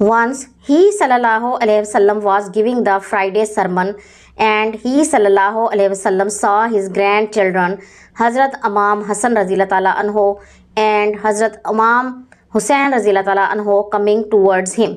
Once he sallallahu alaihi wasallam was giving the Friday sermon and he sallallahu alaihi wasallam saw his grandchildren Hazrat Imam Hassan raziyallahu ta'ala anhu and Hazrat Imam Hussain raziyallahu ta'ala anhu coming towards him।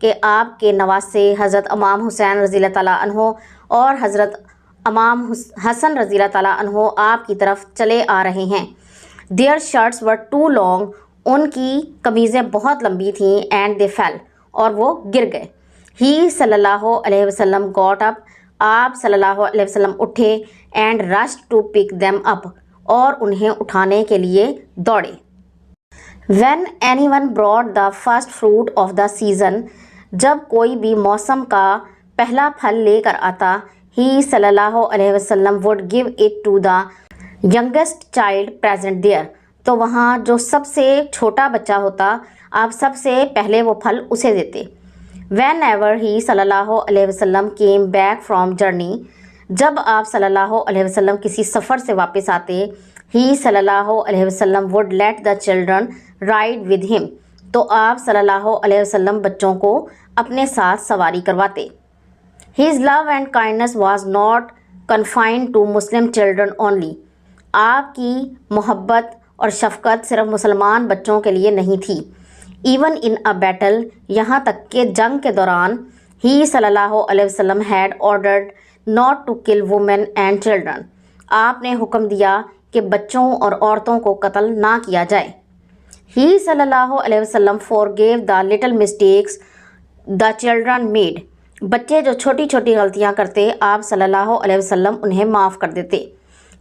کہ آپ کے نواسے حضرت امام حسین رضی اللہ تعالیٰ عنہ اور حضرت امام حسن رضی اللہ تعالیٰ عنہ آپ کی طرف چلے آ رہے ہیں. Their shirts were too long. ان کی قمیضیں بہت لمبی تھیں. And they fell. اور وہ گر گئے. He صلی اللہ علیہ وسلم got up. آپ صلی اللہ علیہ وسلم اٹھے. And rushed to pick them up. اور انہیں اٹھانے کے لیے دوڑے. When anyone brought the first fruit of the season. جب کوئی بھی موسم کا پہلا پھل لے کر آتا. He صلی اللہ علیہ وسلم would give it to the youngest child present there. تو وہاں جو سب سے چھوٹا بچہ ہوتا آپ سب سے پہلے وہ پھل اسے دیتے. Whenever he صلی اللہ علیہ وسلم came back from journey. جب آپ صلی اللہ علیہ وسلم کسی سفر سے واپس آتے. He صلی اللہ علیہ وسلم would let the children ride with him. تو آپ صلی اللہ علیہ وسلم بچوں کو اپنے ساتھ سواری کرواتے. His love and kindness was not confined to Muslim children only. آپ کی محبت اور شفقت صرف مسلمان بچوں کے لیے نہیں تھی. Even in a battle, یہاں تک کہ جنگ کے دوران He صلی اللہ علیہ وسلم had ordered not to kill women and children. آپ نے حکم دیا کہ بچوں اور عورتوں کو قتل نہ کیا جائے. He صلی اللہ علیہ وسلم forgave the little mistakes the children made. بچے جو چھوٹی چھوٹی غلطیاں کرتے آپ صلی اللہ علیہ وسلم انہیں معاف کر دیتے.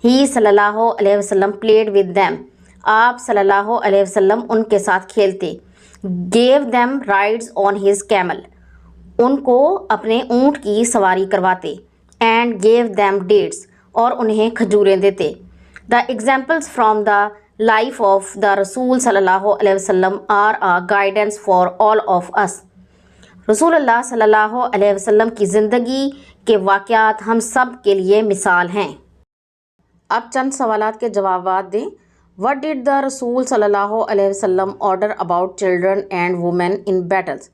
He صلی اللہ علیہ وسلم played with them. آپ صلی اللہ علیہ وسلم ان کے ساتھ کھیلتے. Gave them rides on his camel. ان کو اپنے اونٹ کی سواری کرواتے. And gave them dates. اور انہیں کھجوریں دیتے. The examples from the life of the رسول صلی اللہ علیہ وسلم are a guidance for all of us. رسول اللہ صلی اللہ علیہ وسلم کی زندگی کے واقعات ہم سب کے لیے مثال ہیں. اب چند سوالات کے جوابات دیں. What did the رسول صلی اللہ علیہ وسلم order about children and women in battles?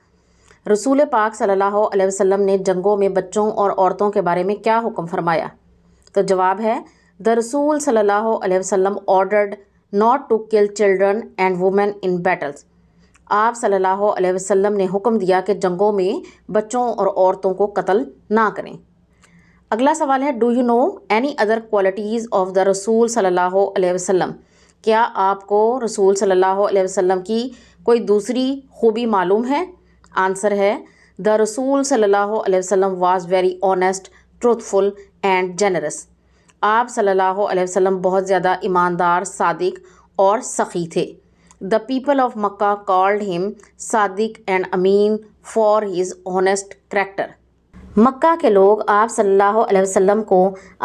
رسول پاک صلی اللہ علیہ وسلم نے جنگوں میں بچوں اور عورتوں کے بارے میں کیا حکم فرمایا؟ تو جواب ہے The رسول صلی اللہ علیہ وسلم ordered not to kill children and women in battles. آپ صلی اللہ علیہ وسلم نے حکم دیا کہ جنگوں میں بچوں اور عورتوں کو قتل نہ کریں. اگلا سوال ہے do you know any other qualities of the رسول صلی اللہ علیہ وسلم. کیا آپ کو رسول صلی اللہ علیہ وسلم کی کوئی دوسری خوبی معلوم ہے؟ آنسر ہے دا رسول صلی اللہ علیہ وسلم was very honest, truthful and generous. آپ صلی اللہ علیہ وسلم بہت زیادہ ایماندار, صادق اور سخی تھے. The people of Makkah called him Sadiq and Amin for his honest character. مکہ کے لوگ آپ صلی اللہ علیہ وسلم کو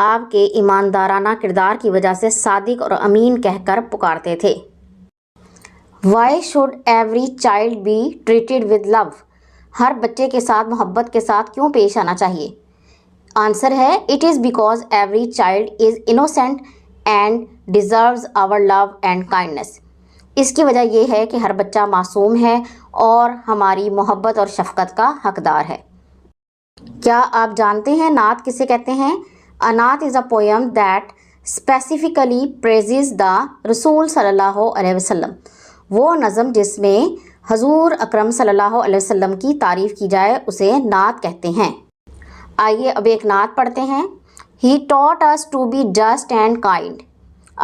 آپ کے ایماندارانہ کردار کی وجہ سے صادق اور امین کہہ کر پکارتے تھے. Why should every child be treated with love? ہر بچے کے ساتھ محبت کے ساتھ کیوں پیش آنا چاہیے؟ آنسر ہے It is because every child is innocent and deserves our love and kindness. اس کی وجہ یہ ہے کہ ہر بچہ معصوم ہے اور ہماری محبت اور شفقت کا حقدار ہے. کیا آپ جانتے ہیں نعت کسے کہتے ہیں؟ A نعت is a poem that specifically praises the رسول صلی اللہ علیہ وسلم. وہ نظم جس میں حضور اکرم صلی اللہ علیہ وسلم کی تعریف کی جائے اسے نعت کہتے ہیں. آئیے اب ایک نعت پڑھتے ہیں. He taught us to be just and kind.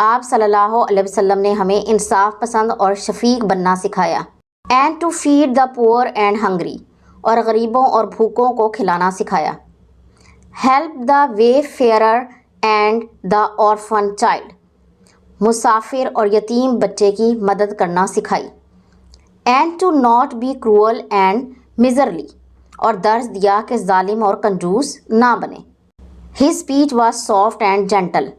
آپ صلی اللہ علیہ وسلم نے ہمیں انصاف پسند اور شفیق بننا سکھایا. And to feed the poor and hungry. اور غریبوں اور بھوکوں کو کھلانا سکھایا. Help the wayfarer and the orphan child. مسافر اور یتیم بچے کی مدد کرنا سکھائی. And to not be cruel and miserly. اور درس دیا کہ ظالم اور کنجوس نہ بنے. His speech was soft and gentle.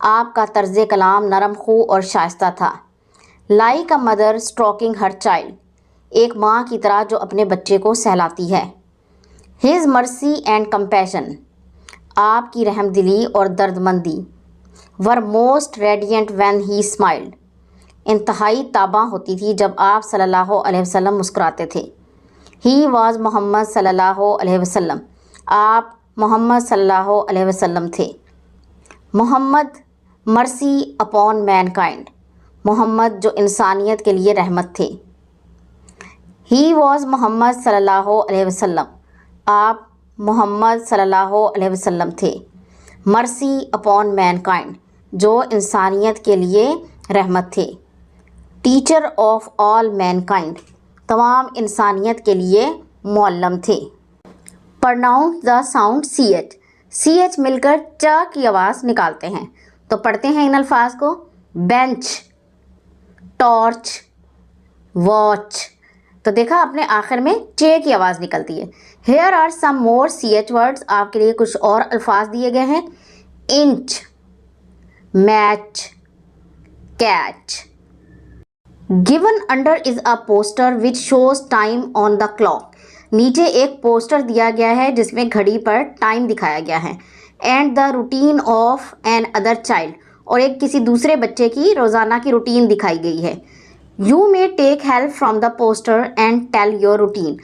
آپ کا طرز کلام نرم خو اور شائستہ تھا. Like a mother stroking her child. ایک ماں کی طرح جو اپنے بچے کو سہلاتی ہے. His mercy and compassion. آپ کی رحم دلی اور درد مندی. Were most radiant when he smiled. انتہائی تاباں ہوتی تھی جب آپ صلی اللہ علیہ وسلم مسکراتے تھے. He was محمد صلی اللہ علیہ وسلم. آپ محمد صلی اللہ علیہ وسلم تھے. محمد مرسی اپون مین کائنڈ. محمد جو انسانیت کے لیے رحمت تھے. ہی واز محمد صلی اللہ علیہ وسلم. آپ محمد صلی اللہ علیہ وسلم تھے. مرسی اپون مین کائنڈ. جو انسانیت کے لیے رحمت تھے. Teacher of all mankind. تمام انسانیت کے لیے معلم تھے. Pronounce the sound C H. C H مل کر چ کی آواز نکالتے ہیں. تو پڑھتے ہیں ان الفاظ کو. Bench, torch, watch. تو دیکھا آپ نے آخر میں چے کی آواز نکلتی ہے. Here are some more C H words. آپ کے لیے کچھ اور الفاظ دیے گئے ہیں. Inch, match, catch. Given under is a poster which shows time on the clock. نیچے ایک پوسٹر دیا گیا ہے جس میں گھڑی پر ٹائم دکھایا گیا ہے. And the routine of another child. اور ایک کسی دوسرے بچے کی روزانہ کی روٹین دکھائی گئی ہے. You may take help from the poster and tell your routine.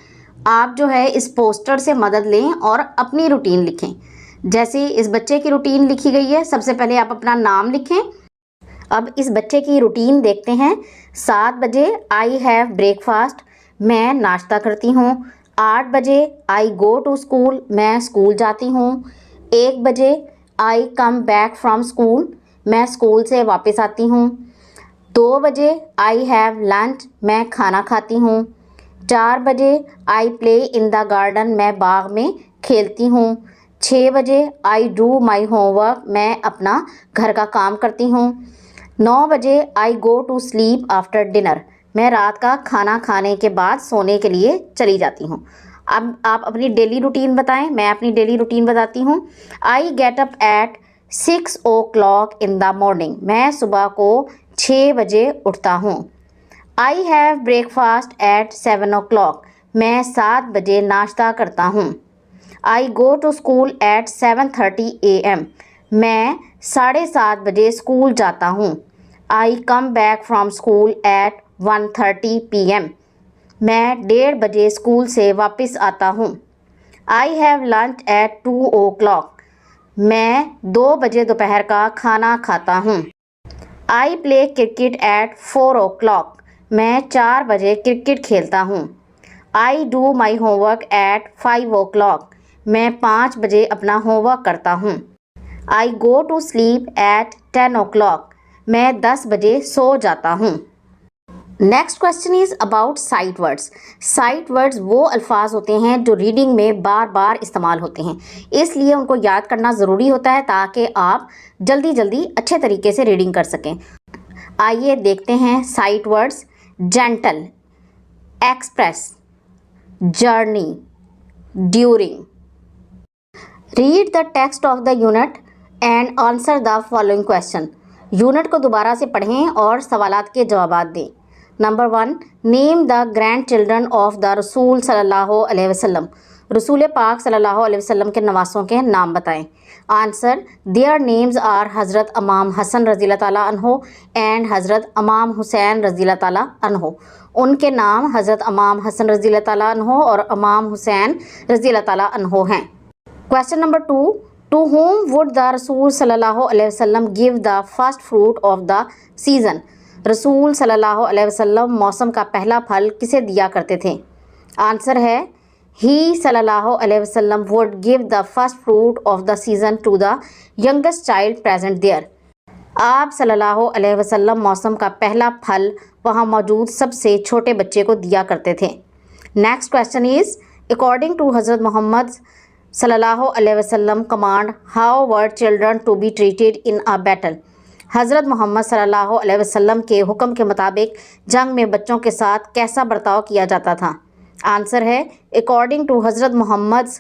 آپ جو ہے اس پوسٹر سے مدد لیں اور اپنی روٹین لکھیں. جیسے اس بچے کی روٹین لکھی گئی ہے. سب سے پہلے آپ اپنا نام لکھیں. اب اس بچے کی روٹین دیکھتے ہیں. 7 بجے آئی ہیو بریک فاسٹ. میں ناشتہ کرتی ہوں. 8 بجے آئی گو ٹو اسکول. میں اسکول جاتی ہوں. 1 بجے آئی کم بیک فرام اسکول. میں اسکول سے واپس آتی ہوں. 2 بجے آئی ہیو لنچ. میں کھانا کھاتی ہوں. 4 بجے آئی پلے ان دا گارڈن. میں باغ میں کھیلتی ہوں. 6 بجے I do my homework. میں اپنا گھر کا کام کرتی ہوں. 9 بجے I go to sleep after dinner. میں رات کا کھانا کھانے کے بعد سونے کے لیے چلی جاتی ہوں. اب آپ اپنی ڈیلی روٹین بتائیں. میں اپنی ڈیلی روٹین بتاتی ہوں. I get up at 6 o'clock in the morning. میں صبح کو 6 بجے اٹھتا ہوں. I have breakfast at 7 o'clock. میں 7 بجے ناشتہ کرتا ہوں. I go to school at 7:30 AM. میں 7:30 بجے اسکول جاتا ہوں. I come back from school at 1:30 PM. میں 1:30 بجے اسکول سے واپس آتا ہوں. I have lunch at 2 o'clock. میں 2 بجے دوپہر کا کھانا کھاتا ہوں. I play cricket at 4 o'clock. میں 4 بجے کرکٹ کھیلتا ہوں. I do my homework at 5 o'clock. میں 5 بجے اپنا ہوم ورک کرتا ہوں. I go to sleep at 10 o'clock. میں 10 بجے سو جاتا ہوں. Next question is about sight words. Sight words وہ الفاظ ہوتے ہیں جو ریڈنگ میں بار بار استعمال ہوتے ہیں. اس لیے ان کو یاد کرنا ضروری ہوتا ہے تاکہ آپ جلدی جلدی اچھے طریقے سے ریڈنگ کر سکیں. آئیے دیکھتے ہیں sight words. Gentle, express, journey, during. Read the text of the unit and answer the following question. Unit کو دوبارہ سے پڑھیں اور سوالات کے جوابات دیں. Number 1. Name the grandchildren of the رسول صلی اللہ علیہ وسلم. رسول پاک صلی اللہ علیہ وسلم کے نواسوں کے نام بتائیں. آنسر. دیئر نیمز آر حضرت امام حسن رضی اللہ تعالیٰ عنہ اینڈ حضرت امام حسین رضی اللہ تعالیٰ عنہ. ان کے نام حضرت امام حسن رضی اللہ تعالیٰ عنہ اور امام حسین رضی اللہ تعالیٰ عنہ ہیں. Question number 2. To whom would the رسول صلی اللہ علیہ وسلم gave the first fruit of the season. رسول صلی اللہ علیہ وسلم موسم کا پہلا پھل کسے دیا کرتے تھے؟ آنسر ہے ہی صلی اللہ علیہ وسلم would give the first fruit of the season to the youngest child present there. آپ صلی اللہ علیہ وسلم موسم کا پہلا پھل وہاں موجود سب سے چھوٹے بچے کو دیا کرتے تھے. Next question is according to Hazrat Muhammad صلی اللہ علیہ وسلم command how were children to be treated in a battle. Hazrat Muhammad صلی اللہ علیہ وسلم کے حکم کے مطابق جنگ میں بچوں کے ساتھ کیسا برتاؤ کیا جاتا تھا؟ آنسر ہے اکارڈنگ ٹو حضرت محمد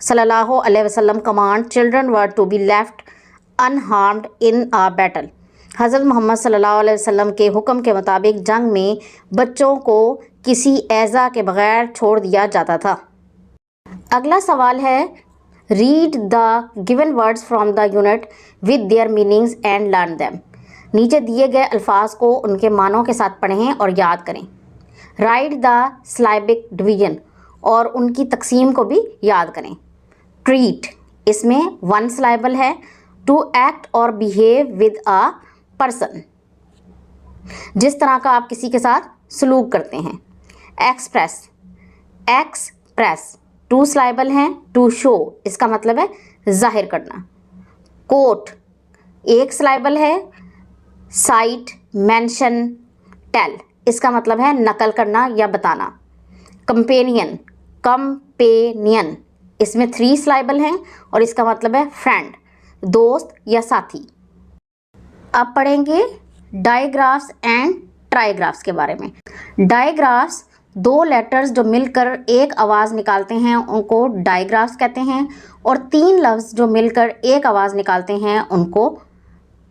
صلی اللہ علیہ وسلم command children were to be left unharmed in a battle. Hazrat Muhammad صلی اللہ علیہ وسلم کے حکم کے مطابق جنگ میں بچوں کو کسی ایذا کے بغیر چھوڑ دیا جاتا تھا. اگلا سوال ہے read the given words from the unit with their meanings and learn them. نیچے دیے گئے الفاظ کو ان کے معنوں کے ساتھ پڑھیں اور یاد کریں. رائٹ دا سلائبک ڈویژن اور ان کی تقسیم کو بھی یاد کریں. ٹریٹ اس میں 1 سلائبل ہے. ٹو ایکٹ اور بیہیو ود اے پرسن جس طرح کا آپ کسی کے ساتھ سلوک کرتے ہیں. ایکسپریس، ایکسپریس 2 سلائبل ہیں. ٹو شو اس کا مطلب ہے ظاہر کرنا. کوٹ 1 سلائبل ہے. سائٹ، مینشن، ٹیل اس کا مطلب ہے نقل کرنا یا بتانا. کمپینین، کمپینین اس میں 3 سلائبل ہیں اور اس کا مطلب ہے فرینڈ، دوست یا ساتھی. اب پڑھیں گے ڈائیگرافس اینڈ ٹرائیگرافس کے بارے میں. ڈائیگرافس 2 لیٹرز جو مل کر ایک آواز نکالتے ہیں ان کو ڈائیگرافس کہتے ہیں، اور 3 لفظ جو مل کر ایک آواز نکالتے ہیں ان کو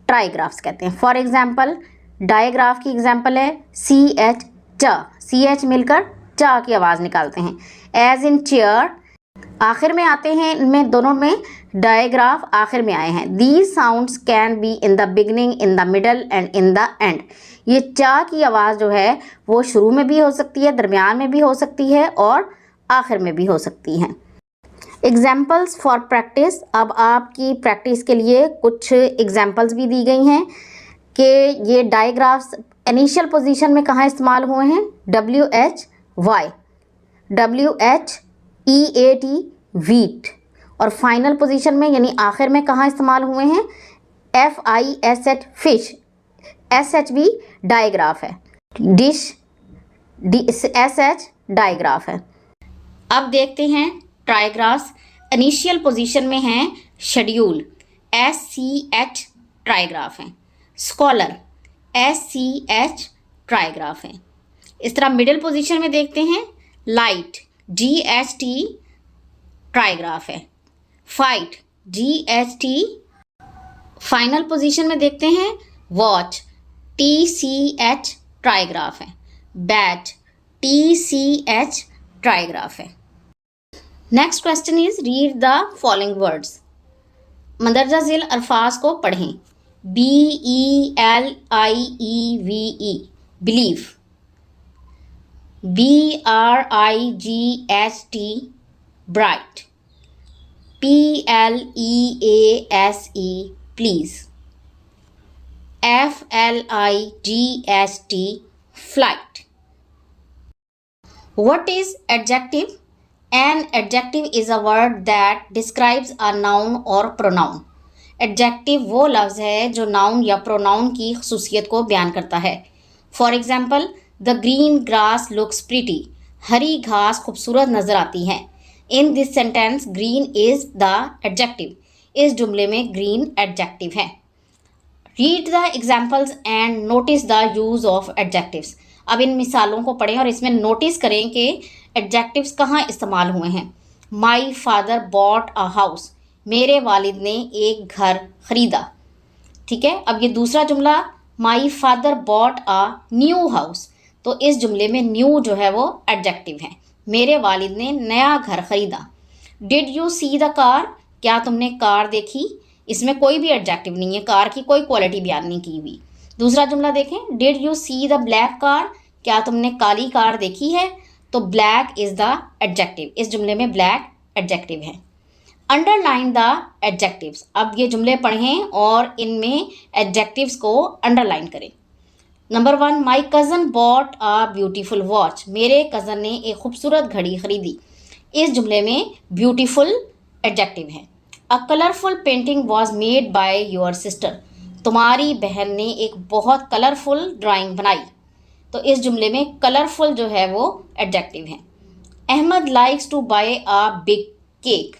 ٹرائیگرافس کہتے ہیں. فار ایگزامپل ڈائیگراف کی ایگزامپل ہے سی ایچ چ، سی ایچ مل کر چا کی آواز نکالتے ہیں. ایز ان چیئر آخر میں آتے ہیں، ان میں دونوں میں ڈائیگراف آخر میں آئے ہیں. These sounds can be in the beginning, in the middle and in the end. یہ چا کی آواز جو ہے وہ شروع میں بھی ہو سکتی ہے، درمیان میں بھی ہو سکتی ہے اور آخر میں بھی ہو سکتی ہیں. Examples for practice. اب آپ کی پریکٹس کے لیے کچھ ایگزامپلس بھی دی گئی ہیں کہ یہ ڈائیگرافس انیشیل پوزیشن میں کہاں استعمال ہوئے ہیں. W H Y, W H E A T wheat, اور فائنل پوزیشن میں یعنی آخر میں کہاں استعمال ہوئے ہیں. F I S H fish, S H بھی ڈائیگراف ہے. ڈش ایس ایچ ڈائیگراف ہے. اب دیکھتے ہیں ٹرائیگرافس. انیشیل پوزیشن میں ہیں schedule, S C H trigraph ہیں. Scholar S C H trigraph ہیں. اس طرح مڈل پوزیشن میں دیکھتے ہیں لائٹ، جی ایچ ٹی ٹرائیگراف ہے. Fight, G H T. Final position میں دیکھتے ہیں watch, T C H trigraph ہے. Beach, T C H trigraph ہے. Next question is read the following words. مندرجہ ذیل الفاظ کو پڑھیں. B E L I E V E believe, B R I G H T bright, P L E A S E please, F L I G H T flight. What is adjective? An adjective is a word that describes a noun or pronoun. Adjective وہ لفظ ہے جو noun یا pronoun کی خصوصیت کو بیان کرتا ہے. For example, the green grass looks pretty. ہری گھاس خوبصورت نظر آتی ہے. In this sentence, green is the adjective. اس جملے میں green adjective ہے. Read the examples and notice the use of adjectives. اب ان مثالوں کو پڑھیں اور اس میں نوٹس کریں کہ ایڈجیکٹیوز کہاں استعمال ہوئے ہیں. مائی فادر باٹ اے ہاؤس، میرے والد نے ایک گھر خریدا. ٹھیک ہے. اب یہ دوسرا جملہ my father bought a new house, تو اس جملے میں نیو جو ہے وہ ایڈجیکٹیو ہے. میرے والد نے نیا گھر خریدا. ڈڈ یو سی دا کار، کیا تم نے کار دیکھی. اس میں کوئی بھی ایڈجیکٹیو نہیں ہے، کار کی کوئی کوالٹی بیان نہیں کی ہوئی. دوسرا جملہ دیکھیں. Did you C the black کار، کیا تم نے کالی کار دیکھی ہے. تو بلیک از دا ایڈجیکٹیو، اس جملے میں بلیک ایڈجیکٹیو ہے. Underline the adjectives. اب یہ جملے پڑھیں اور ان میں ایڈجیکٹیوز کو انڈر لائن کریں. نمبر 1، my cousin bought a beautiful watch, میرے کزن نے ایک خوبصورت گھڑی خریدی. اس جملے میں بیوٹیفل ایڈجیکٹیو ہے. A colourful painting was made by your sister, تمہاری بہن نے ایک بہت کلرفل ڈرائنگ بنائی. تو اس جملے میں کلرفل جو ہے وہ ایڈجیکٹیو ہے. Ahmed likes to buy a big cake,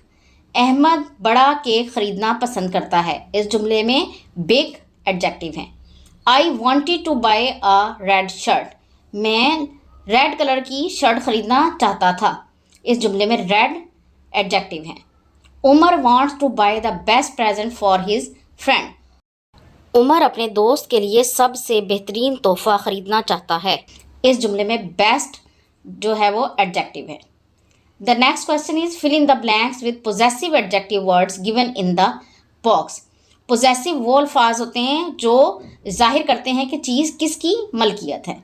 Ahmed بڑا کیک خریدنا پسند کرتا ہے. اس جملے میں بگ ایڈجیکٹیو ہے. I wanted to buy a red shirt, میں ریڈ کلر کی شرٹ خریدنا چاہتا تھا. اس جملے میں ریڈ ایڈجیکٹیو ہے. Umar wants to buy the best present for his friend, Umar اپنے دوست کے لیے سب سے بہترین تحفہ خریدنا چاہتا ہے. اس جملے میں بیسٹ جو ہے وہ ایڈجیکٹیو ہے. The next question is fill in the blanks with possessive adjective words given in the box. Possessive وہ الفاظ ہوتے ہیں جو ظاہر کرتے ہیں کہ چیز کس کی ملکیت ہے.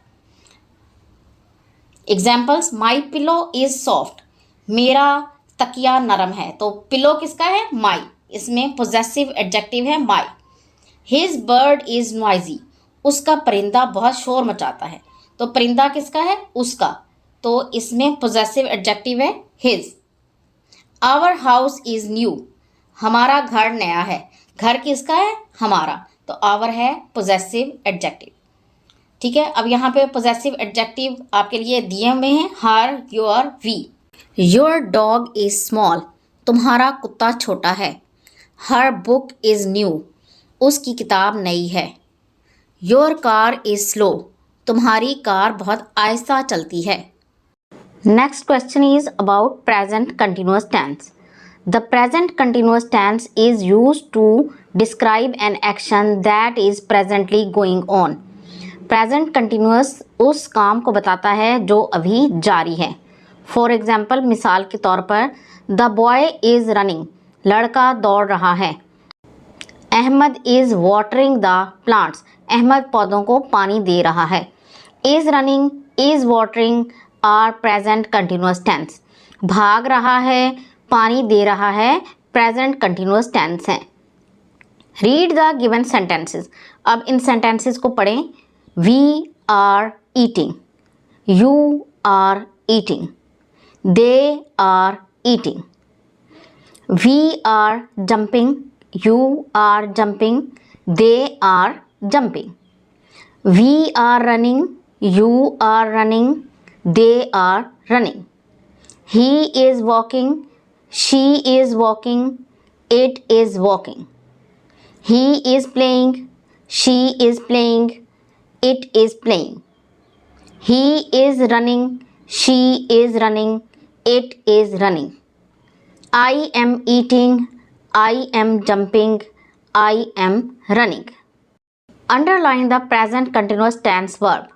Examples, my Pallava is soft, میرا تکیہ نرم ہے. تو پلو کس کا ہے؟ مائی، اس میں پوزیسو ایڈجیکٹیو ہے مائی. ہز برڈ از نوائزی، اس کا پرندہ بہت شور مچاتا ہے. تو پرندہ کس کا ہے؟ اس کا. تو اس میں پوزیسو ایڈجیکٹیو ہے his. Our house is new. ہمارا گھر نیا ہے. گھر کس کا ہے؟ ہمارا. تو our ہے پوزیسو ایڈجیکٹیو. ٹھیک ہے. اب یہاں پہ پوزیسو ایڈجیکٹیو آپ کے لیے دیے ہوئے ہیں her, your, we. Your dog is small. تمہارا کتا چھوٹا ہے. Her book is new. اس کی کتاب نئی ہے. Your car is slow. تمہاری کار بہت آہستہ چلتی ہے. Next question is about present continuous tense. The present continuous tense is used to describe an action that is presently going on. Present continuous اس کام کو بتاتا ہے جو ابھی جاری ہے. For example, مثال کے طور پر The boy is running. لڑکا دوڑ رہا ہے. Ahmad is watering the plants. Ahmad پودوں کو پانی دے رہا ہے. Is running, is watering are present continuous tense. بھاگ رہا ہے, پانی دے رہا ہے, present continuous tense ہے. Read the given sentences. اب ان sentences کو پڑھیں. We are eating. You are eating. They are eating. We are jumping. You are jumping. They are jumping. We are running. You are running. They are running. He is walking. She is walking. It is walking. He is playing. She is playing. It is playing. He is running. She is running. It is running. I am eating. I am jumping. I am running. Underline the present continuous tense verb.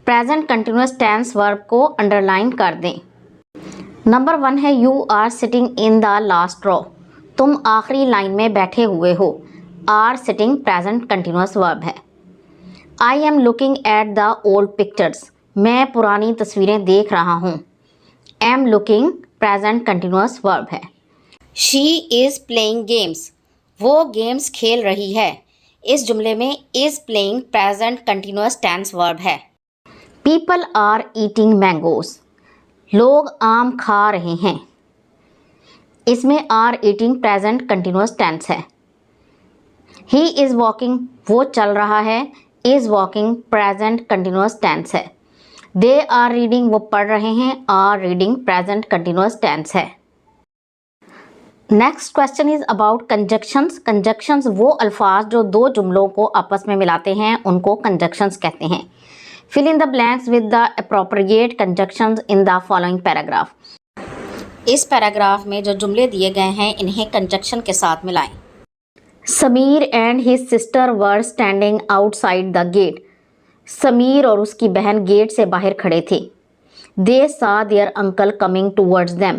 Present continuous tense verb کو underline کر دیں. Number 1 ہے you are sitting in the last row. تم آخری line میں بیٹھے ہوئے ہو. Are sitting present continuous verb ہے. I am looking at the old pictures. میں پرانی تصویریں دیکھ رہا ہوں. M looking present continuous verb ہے. She is playing games. وہ گیمس کھیل رہی ہے. اس جملے میں is playing present continuous tense verb ہے. People are eating mangoes. لوگ آم کھا رہے ہیں. اس میں are eating present continuous tense ہے. He is walking. وہ چل رہا ہے. Is walking present continuous tense ہے. They are reading. وہ پڑھ رہے ہیں. Are reading present continuous tense ہے. Next question is about کنجکشنز. کنجکشنز وہ الفاظ جو دو جملوں کو آپس میں ملاتے ہیں ان کو کنجکشنز کہتے ہیں. Fill in the blanks with the appropriate conjunctions in the following paragraph. اس پیراگراف میں جو جملے دیے گئے ہیں انہیں کنجکشن کے ساتھ ملائیں. Sameer and his sister were standing outside the gate. Sameer اور اس کی بہن گیٹ سے باہر کھڑے تھے. They saw their uncle coming towards them.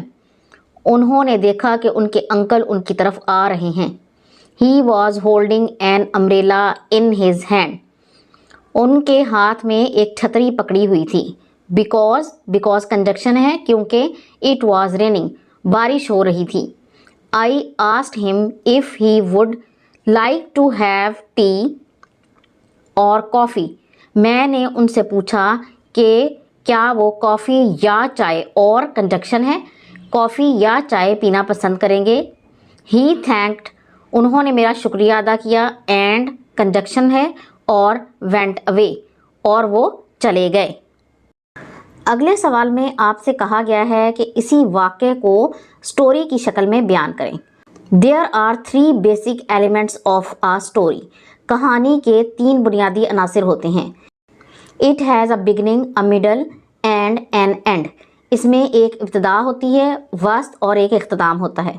انہوں نے دیکھا کہ ان کے انکل ان کی طرف آ رہے ہیں. He was holding an umbrella in his hand. ان کے ہاتھ میں ایک چھتری پکڑی ہوئی تھی. بیکاز کنجکشن ہے کیونکہ اٹ واز ریننگ. بارش ہو رہی تھی. I asked him if he would like to have tea or coffee. میں نے ان سے پوچھا کہ کیا وہ کافی یا چائے اور کنجکشن ہے کافی یا چائے پینا پسند کریں گے. ہی تھینکڈ. انہوں نے میرا شکریہ ادا کیا. اینڈ کنجکشن ہے اور went away اور وہ چلے گئے. اگلے سوال میں آپ سے کہا گیا ہے کہ اسی واقعے کو سٹوری کی شکل میں بیان کریں. There are 3 basic elements of a story. کہانی کے 3 بنیادی عناصر ہوتے ہیں. It has a beginning, a middle and an end. اس میں ایک ابتدا ہوتی ہے, وسط اور ایک اختتام ہوتا ہے.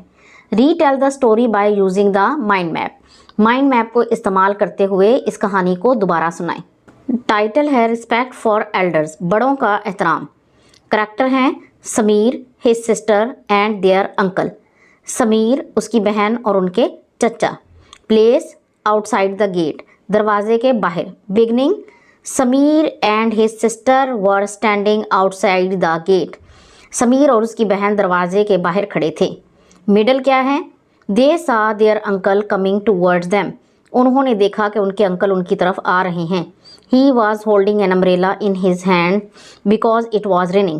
Retell the story by using the mind map. Mind map کو استعمال کرتے ہوئے اس کہانی کو دوبارہ سنائیں. ٹائٹل ہے ریسپیکٹ فار ایلڈرز. بڑوں کا احترام. کریکٹر ہیں Sameer, his sister and their uncle. Sameer, اس کی بہن اور ان کے چچا. Place, outside the gate. دروازے کے باہر. Beginning, Sameer and his sister were standing outside the gate. سمیر اور اس کی بہن دروازے کے باہر کھڑے تھے. مڈل کیا ہے؟ They saw their uncle coming towards them. انہوں نے دیکھا کہ ان کے انکل ان کی طرف آ رہے ہیں. He was holding an umbrella in his hand because it was raining.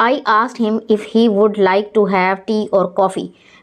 I asked him if he would like to have tea or coffee.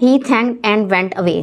he thanked and went away.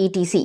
ETC.